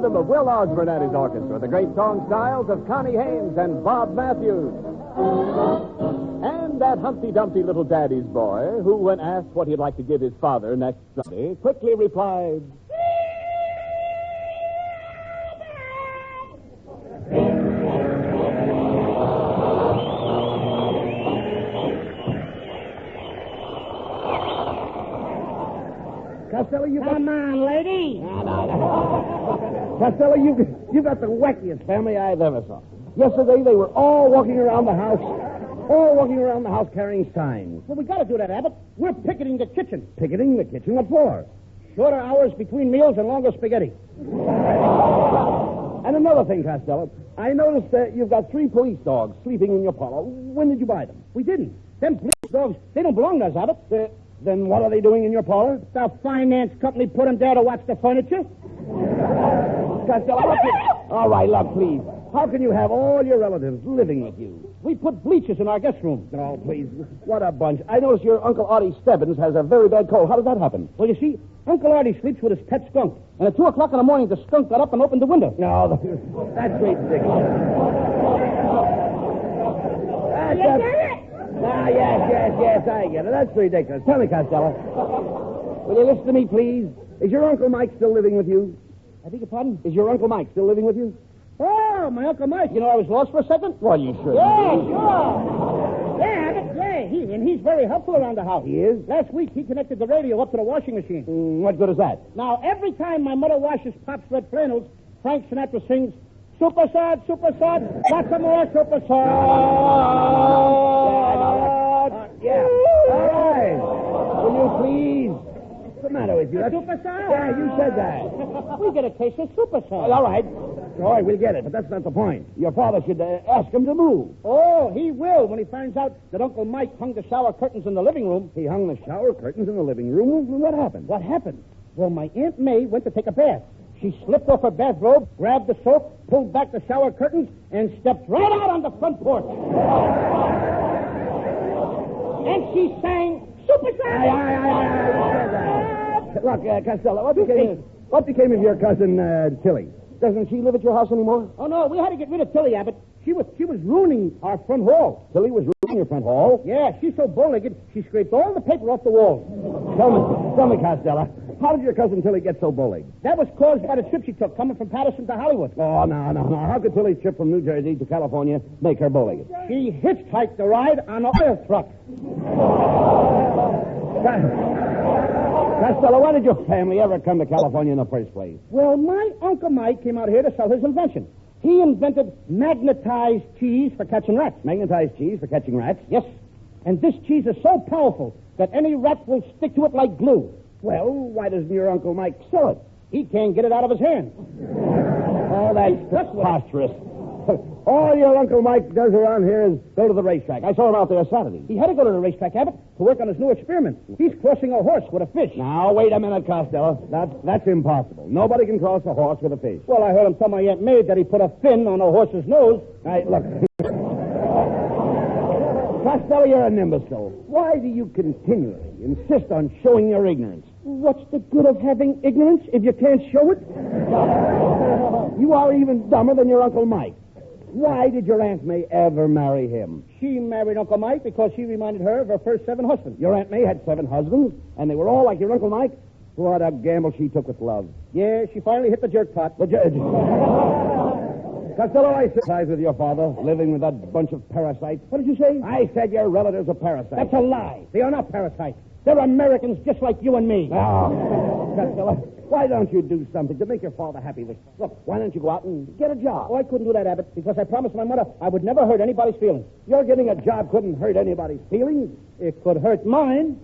rhythm of Will Osborne and his orchestra, the great song styles of Connie Haynes and Bob Matthews. And that Humpty Dumpty little daddy's boy, who, when asked what he'd like to give his father next Sunday, quickly replied, Costello, you got... Come on, lady. Costello, you got the wackiest family I've ever saw. Yesterday, they were all walking around the house carrying signs. Well, we got to do that, Abbott. We're picketing the kitchen. Picketing the kitchen? What for? Shorter hours between meals and longer spaghetti. And another thing, Costello, I noticed that you've got 3 police dogs sleeping in your parlor. When did you buy them? We didn't. Them police dogs, they don't belong to us, Abbott. Then what are they doing in your parlor? The finance company put them there to watch the furniture. Costello, all right, look, please. How can you have all your relatives living with you? We put bleachers in our guest room. Oh, please. What a bunch. I notice your Uncle Artie Stebbins has a very bad cold. How does that happen? Well, you see, Uncle Artie sleeps with his pet skunk. And at 2 o'clock in the morning, the skunk got up and opened the window. No, that's ridiculous. Yes, I get it. That's ridiculous. Tell me, Costello. Will you listen to me, please? Is your Uncle Mike still living with you? I beg your pardon? Is your Uncle Mike still living with you? Oh, my Uncle Mike. You know, I was lost for a second. Well, you should. Yeah, sure. He's very helpful around the house. He is? Last week, he connected the radio up to the washing machine. What good is that? Now, every time my mother washes Pop's red flannels, Frank Sinatra sings, Super Sod, lots of more Super Sod. Yeah. All right. Will you please? What's the matter with you? Super Sod? Yeah, you said that. We get a case of Super Sod. All right, we'll get it, but that's not the point. Your father should ask him to move. Oh, he will when he finds out that Uncle Mike hung the shower curtains in the living room. He hung the shower curtains in the living room? What happened? What happened? Well, my Aunt May went to take a bath. She slipped off her bathrobe, grabbed the soap, pulled back the shower curtains, and stepped right out on the front porch. And she sang, Super Sod! Look, Costello, what became of your cousin, Tilly? Doesn't she live at your house anymore? Oh, no, we had to get rid of Tilly, Abbott. She was ruining our front hall. Tilly was ruining your front hall? Yeah, she's so bow-legged, she scraped all the paper off the walls. Tell me, Costello, how did your cousin Tilly get so bow-legged? That was caused by the trip she took coming from Patterson to Hollywood. Oh, no. How could Tilly's trip from New Jersey to California make her bow-legged? She hitchhiked the ride on an oil truck. Costello, why did your family ever come to California in the first place? Well, my Uncle Mike came out here to sell his invention. He invented magnetized cheese for catching rats. Magnetized cheese for catching rats? Yes. And this cheese is so powerful that any rat will stick to it like glue. Well, why doesn't your Uncle Mike sell it? He can't get it out of his hand. Oh, that's preposterous. All your Uncle Mike does around here is go to the racetrack. I saw him out there Saturday. He had to go to the racetrack, Abbott, to work on his new experiment. He's crossing a horse with a fish. Now, wait a minute, Costello. That's impossible. Nobody can cross a horse with a fish. Well, I heard him tell my Aunt May that he put a fin on a horse's nose. Look. Costello, you're an imbecile. Why do you continually insist on showing your ignorance? What's the good of having ignorance if you can't show it? You are even dumber than your Uncle Mike. Why did your Aunt May ever marry him? She married Uncle Mike because he reminded her of her first 7 husbands. Your Aunt May had 7 husbands, and they were all like your Uncle Mike? What a gamble she took with love. Yeah, she finally hit the jerk pot. Costello, I sympathize with your father, living with that bunch of parasites. What did you say? I said your relatives are parasites. That's a lie. They are not parasites. They're Americans just like you and me. Oh, Costello, why don't you do something to make your father happy? Look, why don't you go out and get a job? Oh, I couldn't do that, Abbott, because I promised my mother I would never hurt anybody's feelings. Your getting a job couldn't hurt anybody's feelings? It could hurt mine.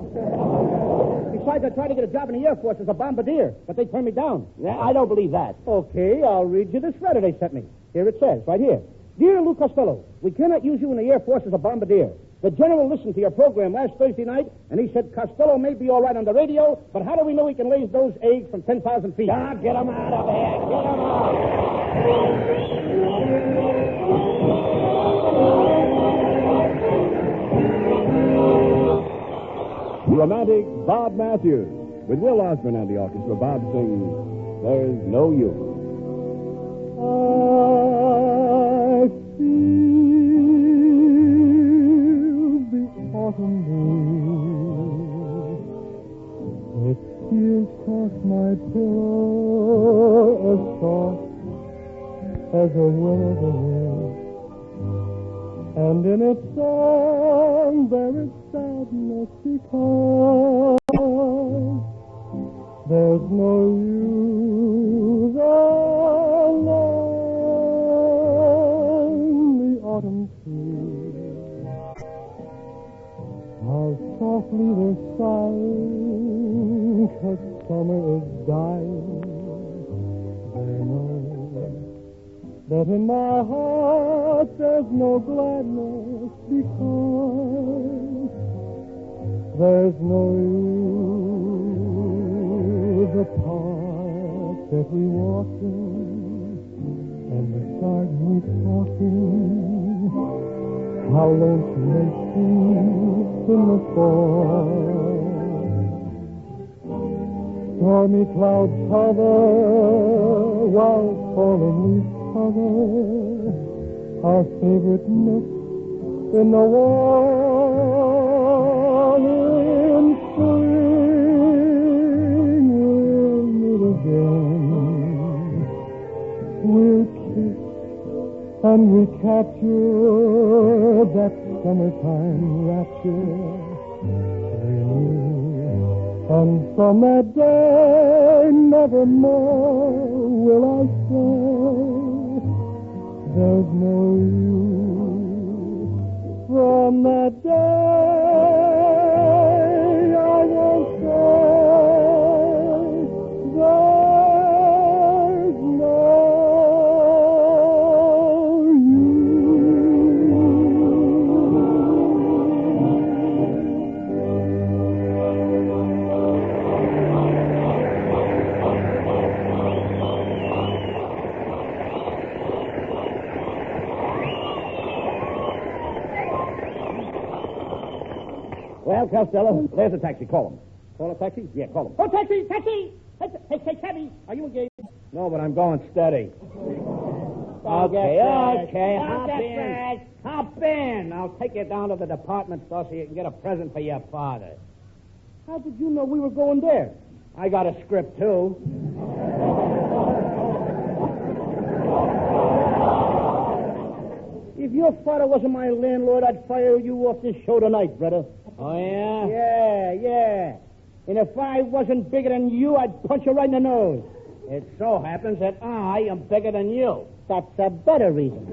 Besides, I tried to get a job in the Air Force as a bombardier, but they turned me down. Yeah, I don't believe that. Okay, I'll read you this letter they sent me. Here it says, right here. Dear Lou Costello, we cannot use you in the Air Force as a bombardier. The general listened to your program last Thursday night, and he said Costello may be all right on the radio, but how do we know he can raise those eggs from 10,000 feet? Ah, get him out of here. Get him out. Romantic Bob Matthews. With Will Osborne and the orchestra, Bob sings There's No You. I feel the autumn breeze. It steals across my pillow as soft as a will-o'-the-wisp. And in its song there is sadness because there's no use along the autumn tree. How softly they're sighing 'cause summer is dying. They know that in my heart there's no gladness because there's no use apart that we walk in and the garden we talking. How lonesome they seem in the fall. Stormy clouds hover while falling leaves cover our favorite nook in the wall. In spring we'll meet again. We'll kiss and recapture that summertime rapture. And from that day, nevermore will I say, there's no you. From that day, I won't say, there's no Well, Costello, there's a taxi. Call him. Call a taxi? Yeah, call him. Oh, taxi! Taxi! Hey, Tabby, are you engaged? No, but I'm going steady. Okay, Hop in. Hop in. I'll take you down to the department store so you can get a present for your father. How did you know we were going there? I got a script, too. If your father wasn't my landlord, I'd fire you off this show tonight, brother. Oh, yeah? Yeah. And if I wasn't bigger than you, I'd punch you right in the nose. It so happens that I am bigger than you. That's a better reason.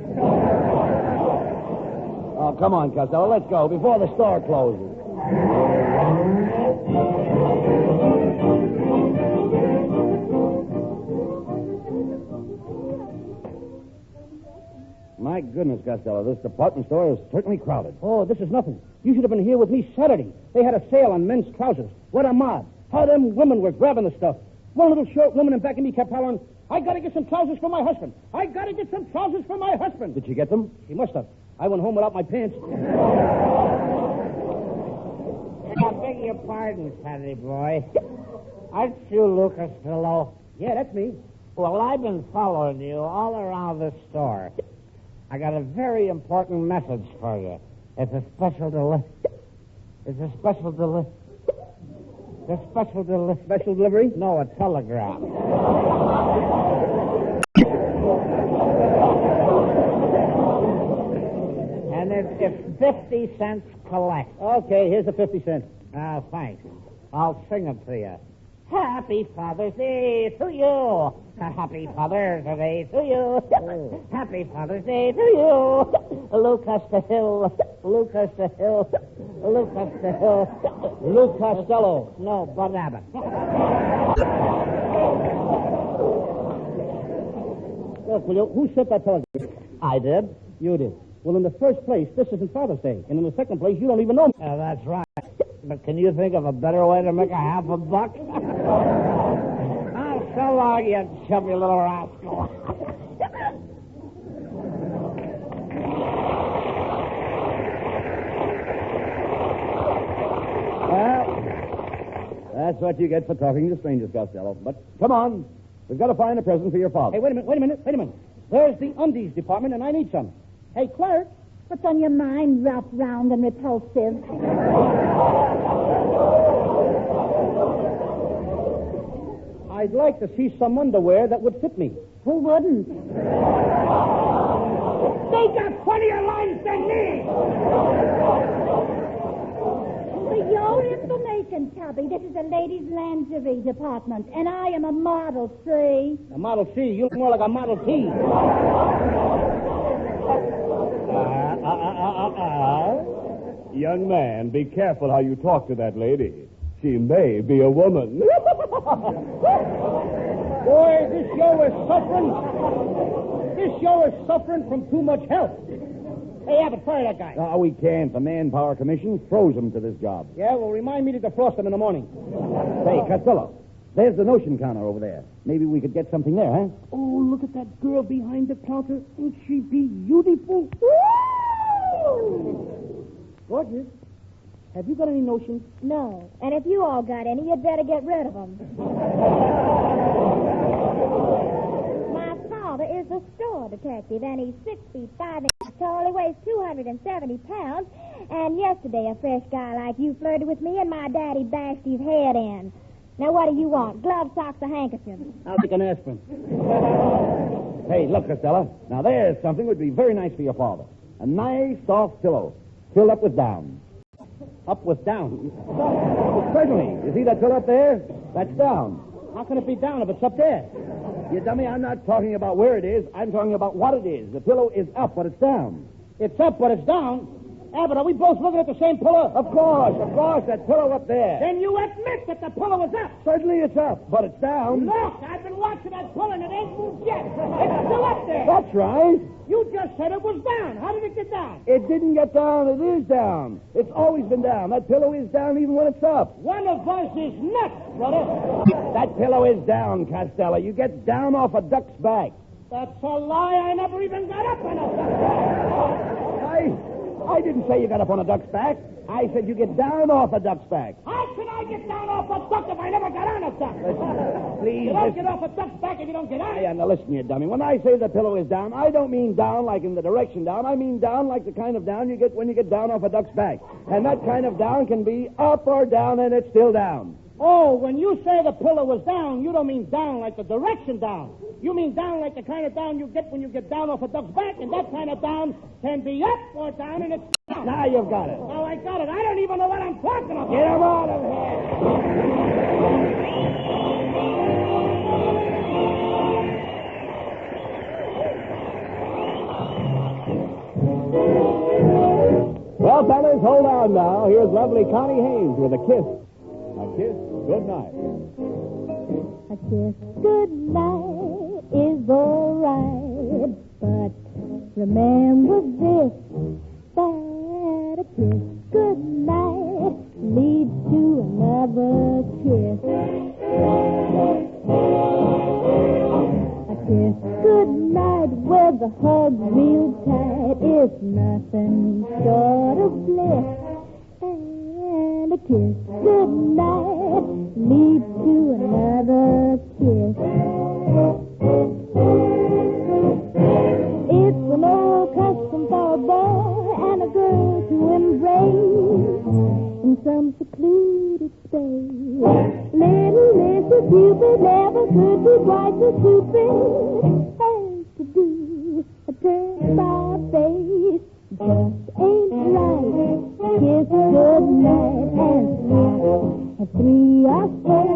Oh, come on, Costello. Let's go before the store closes. My goodness, Costello, this department store is certainly crowded. Oh, this is nothing. You should have been here with me Saturday. They had a sale on men's trousers. What a mob. How them women were grabbing the stuff. One little short woman in back of me kept hollering, I gotta get some trousers for my husband. I gotta get some trousers for my husband. Did she get them? She must have. I went home without my pants. I beg your pardon, Patty boy. Aren't you Lucas Costello? Yeah, that's me. Well, I've been following you all around this store. I got a very important message for you. It's a special delivery. Special delivery? No, a telegram. And it's 50 cents collect. Okay, here's the 50 cents. Thanks. I'll sing it to you. Happy Father's Day to you. Happy Father's Day to you. Happy Father's Day to you. Lucas the Hill. Lucas the Hill. Lucas the Hill. Lou Costello. No, Bud Abbott. Look, will you, who sent that telegram? I did. You did. Well, in the first place, this isn't Father's Day. And in the second place, you don't even know me. That's right. But can you think of a better way to make a half a buck? Oh, so long, you chubby little rascal. Well, that's what you get for talking to strangers, Costello. But come on. We've got to find a present for your father. Hey, wait a minute. There's the undies department, and I need some. Hey, clerk. What's on your mind, rough, round, and repulsive? I'd like to see some underwear that would fit me. Who wouldn't? They got funnier lines than me. For your information, Tubby, this is the ladies' lingerie department, and I am a Model C. A Model C? You look more like a Model T. Young man, be careful how you talk to that lady. She may be a woman. Boy, this show is suffering. This show is suffering from too much help. Hey, Abbott, fire that guy. No, we can't. The Manpower Commission froze him to this job. Yeah, well, remind me to defrost him in the morning. Hey, Costello, there's the notion counter over there. Maybe we could get something there, huh? Oh, look at that girl behind the counter. Ain't she beautiful? Gorgeous. Have you got any notions? No. And if you all got any, you'd better get rid of them. My father is a store detective, and he's 6 feet 5 inches tall. He weighs 270 pounds. And yesterday, a fresh guy like you flirted with me, and my daddy bashed his head in. Now, what do you want? Gloves, socks, or handkerchiefs? I'll take an aspirin. Hey, look, Costello. Now, there's something that would be very nice for your father. A nice, soft pillow, filled up with down. Up with down. Certainly. You see that pillow up there? That's down. How can it be down if it's up there? You dummy, I'm not talking about where it is. I'm talking about what it is. The pillow is up, but it's down. It's up, but it's down. Abbott, are we both looking at the same pillow? Of course, that pillow up there. Then you admit that the pillow is up. Certainly it's up, but it's down. Look, I've been watching that pillow and it ain't moved yet. It's still up there. That's right. You just said it was down. How did it get down? It didn't get down. It is down. It's always been down. That pillow is down even when it's up. One of us is nuts, brother. That pillow is down, Costello. You get down off a duck's back. That's a lie. I never even got up on a duck's back. I didn't say you got up on a duck's back. I said you get down off a duck's back. How can I get down off a duck if I never got on a duck? Please, You don't listen. get off a duck's back if you don't get on it. Now listen, you dummy. When I say the pillow is down, I don't mean down like in the direction down. I mean down like the kind of down you get when you get down off a duck's back. And that kind of down can be up or down, and it's still down. Oh, when you say the pillow was down, you don't mean down like the direction down. You mean down like the kind of down you get when you get down off a duck's back, and that kind of down can be up or down, and it's down. Now you've got it. Oh, I got it. I don't even know what I'm talking about. Get him out of here. Well, fellas, hold on now. Here's lovely Connie Haynes with a kiss. A kiss good night. A kiss good night is all right, but remember this, that a kiss good night leads to another kiss. A kiss good night with a hug real tight is nothing short of bliss. And a kiss good night leads to another kiss. It's an old custom for a boy and a girl to embrace in some secluded space. Little Mr. Cupid never could be quite so stupid as to do a turn-about face. Just ain't right. Kiss good night and snap at 3 or 4.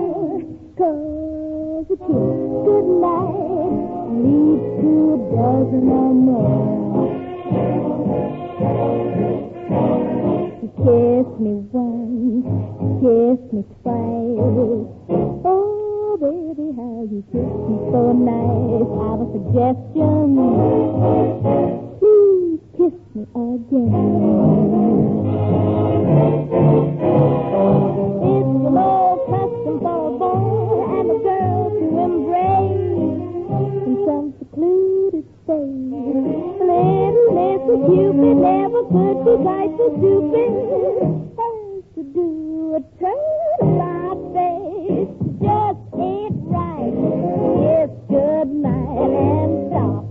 'Cause a kiss good night leads to a dozen or more. You kiss me once, kiss me twice. Oh, baby, how you kiss me so nice. I have a suggestion. Please kiss me again. It's an old custom for a boy and a girl to embrace in some secluded space. Little Mr. Cupid never could be quite so stupid as to do a turn-about face. Just ain't right. It's good night and stop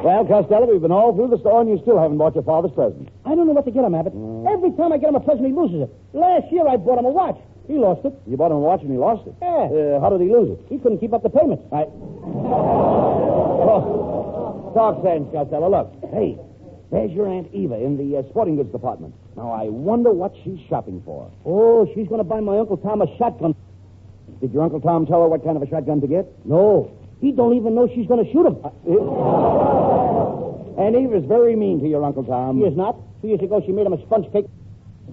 Well, Costello, we've been all through the store, and you still haven't bought your father's present. I don't know what to get him, Abbott. Every time I get him a present, he loses it. Last year, I bought him a watch. He lost it. You bought him a watch and he lost it? Yeah. How did he lose it? He couldn't keep up the payments. Talk sense, Costello. Look, hey, there's your Aunt Eva in the sporting goods department. Now, I wonder what she's shopping for. Oh, she's going to buy my Uncle Tom a shotgun. Did your Uncle Tom tell her what kind of a shotgun to get? No. He don't even know she's going to shoot him. Aunt Eva's very mean to your Uncle Tom. She is not. 2 years ago, she made him a sponge cake.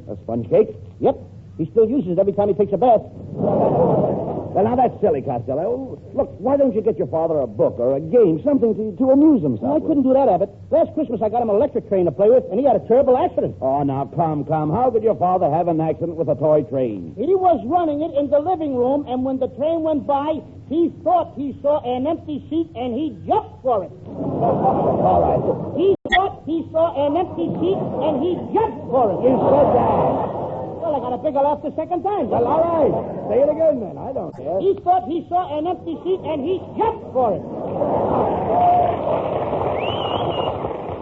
A sponge cake? Yep. He still uses it every time he takes a bath. Well, now, that's silly, Costello. Look, why don't you get your father a book or a game, something to amuse himself No, I with? couldn't do that, Abbott. Last Christmas, I got him an electric train to play with, and he had a terrible accident. Oh, now, come. How could your father have an accident with a toy train? He was running it in the living room, and when the train went by, he thought he saw an empty seat, and he jumped for it. All right. He thought he saw an empty seat, and he jumped for it. You said that. Well, I got a bigger laugh the second time. Well, all right. Say it again, then. I don't care. He thought he saw an empty seat, and he jumped for it.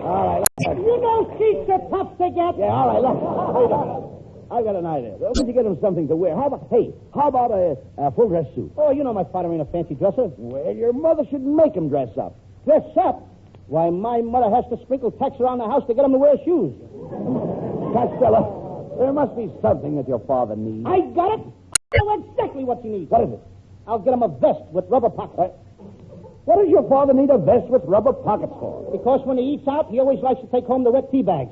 All right. You know seats are tough to get. Yeah, all right. Look, wait a minute. I've got an idea. Why don't you get him something to wear? How about a full dress suit? Oh, you know my father ain't a fancy dresser. Well, your mother should make him dress up. Dress up? Why, my mother has to sprinkle tacks around the house to get him to wear shoes. Costello, there must be something that your father needs. I got it. I know exactly what you need. What is it? I'll get him a vest with rubber pockets. What does your father need a vest with rubber pockets for? Because when he eats out, he always likes to take home the wet tea bags.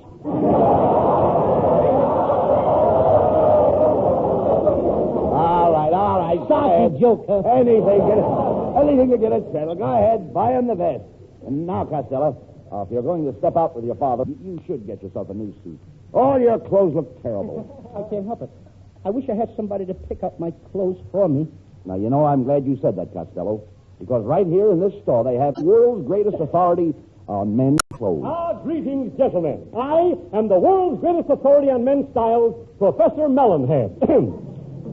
All right. Sorry, joke, huh? Anything to get it settled. Go ahead, buy him the vest. And now, Costello, if you're going to step out with your father, you should get yourself a new suit. All your clothes look terrible. I can't help it. I wish I had somebody to pick up my clothes for me. Now, you know, I'm glad you said that, Costello, because right here in this store, they have the world's greatest authority on men's clothes. Greetings, gentlemen. I am the world's greatest authority on men's styles, Professor Melonhead.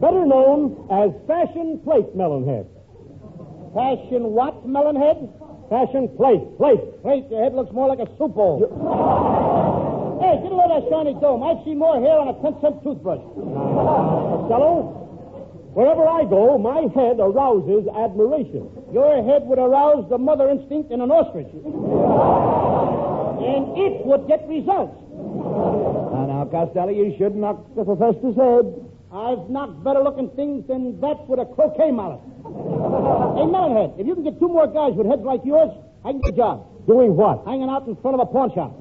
Better known as Fashion Plate Melonhead. Fashion what, Melonhead? Fashion Plate. Wait, your head looks more like a soup bowl. Hey, get a load of that shiny dome. I've seen more hair on a 10-cent toothbrush. Costello, wherever I go, my head arouses admiration. Your head would arouse the mother instinct in an ostrich. And it would get results. Now, Costello, you should knock the professor's head. I've knocked better-looking things than that with a croquet mallet. Hey, Melonhead, if you can get two more guys with heads like yours, I can get a job. Doing what? Hanging out in front of a pawn shop.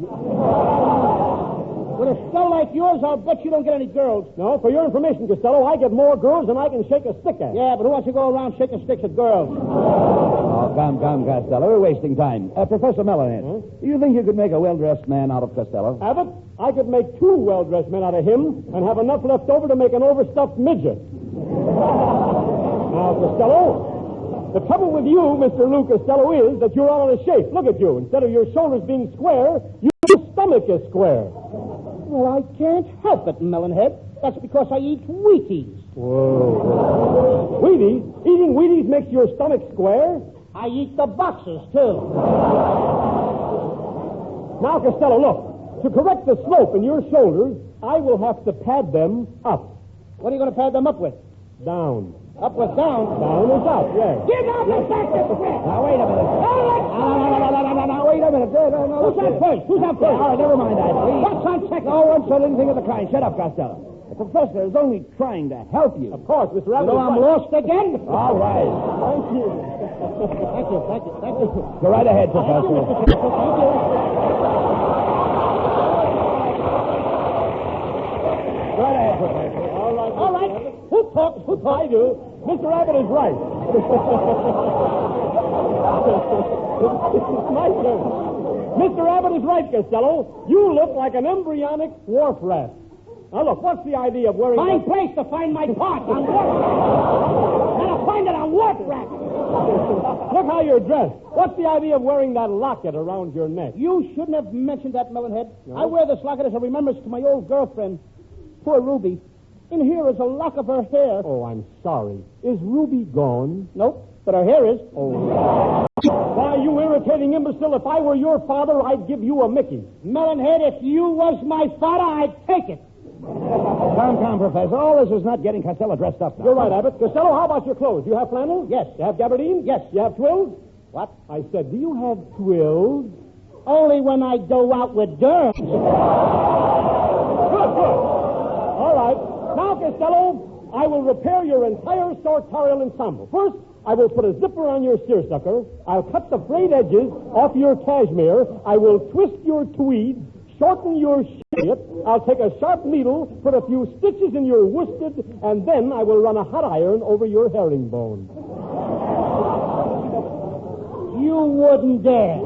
With a skull like yours, I'll bet you don't get any girls. No, for your information, Costello, I get more girls than I can shake a stick at. Yeah, but who wants to go around shaking sticks at girls? Oh, come, Costello. We're wasting time. Professor Melonhead, do you think you could make a well-dressed man out of Costello? Abbott, I could make two well-dressed men out of him and have enough left over to make an overstuffed midget. Now, Costello, the trouble with you, Mr. Lou Costello, is that you're out of shape. Look at you. Instead of your shoulders being square, your stomach is square. Well, I can't help it, Melonhead. That's because I eat Wheaties. Whoa. Wheaties? Eating Wheaties makes your stomach square? I eat the boxes, too. Now, Costello, look. To correct the slope in your shoulders, I will have to pad them up. What are you going to pad them up with? Down. Up with down? Down is up, yes. Get out the back of the script! Now, wait a minute. No, wait a minute. Who's on first? Who's on first? All right, never mind that, please. What's on second? No one said anything of the kind. Shut up, Costello. The professor is only trying to help you. Of course, Mr. Abbott. I'm lost again? All right. Thank you. Thank you. Go right ahead, Professor. Thank you. Go right ahead, Professor. All right. Who talks? I do. Mr. Abbott is right. It's my turn. Mr. Abbott is right, Costello. You look like an embryonic wharf rat. Now, look, what's the idea of wearing... Fine place to find my part on wharf rat. Gotta find it on wharf rat. Look how you're dressed. What's the idea of wearing that locket around your neck? You shouldn't have mentioned that, Melonhead. No? I wear this locket as a remembrance to my old girlfriend. Poor Ruby. In here is a lock of her hair. Oh, I'm sorry. Is Ruby gone? Nope. but her hair is. Why, you irritating imbecile, if I were your father, I'd give you a Mickey. Melonhead, if you was my father, I'd take it. Come, Professor. All this is not getting Costello dressed up now. You're right, Abbott. Costello, how about your clothes? You have flannel? Yes. You have gabardine? Yes. You have twills? What? I said, do you have twills? Only when I go out with girls. Good. All right. Now, Costello, I will repair your entire sartorial ensemble. First, I will put a zipper on your seersucker. I'll cut the frayed edges off your cashmere. I will twist your tweed, shorten your shirt. I'll take a sharp needle, put a few stitches in your worsted, and then I will run a hot iron over your herringbone. You wouldn't dare.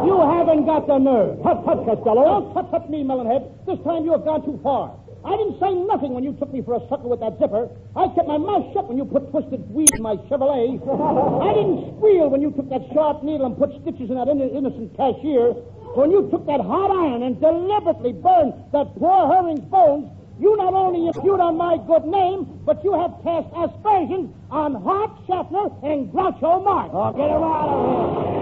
You haven't got the nerve. Tut, Costello. Don't tut me, Melonhead. This time you have gone too far. I didn't say nothing when you took me for a sucker with that zipper. I kept my mouth shut when you put twisted weed in my Chevrolet. I didn't squeal when you took that sharp needle and put stitches in that innocent cashier. When you took that hot iron and deliberately burned that poor herring's bones, you not only impugn on my good name, but you have cast aspersions on Hart Schaffner and Groucho Marx. Oh, get him out of here.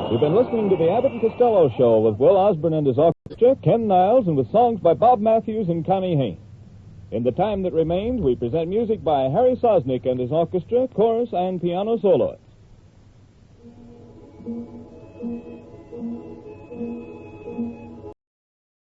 You've been listening to the Abbott and Costello Show with Will Osborne and his orchestra, Ken Niles, and with songs by Bob Matthews and Connie Haynes. In the time that remains, we present music by Harry Sosnick and his orchestra, chorus, and piano soloists.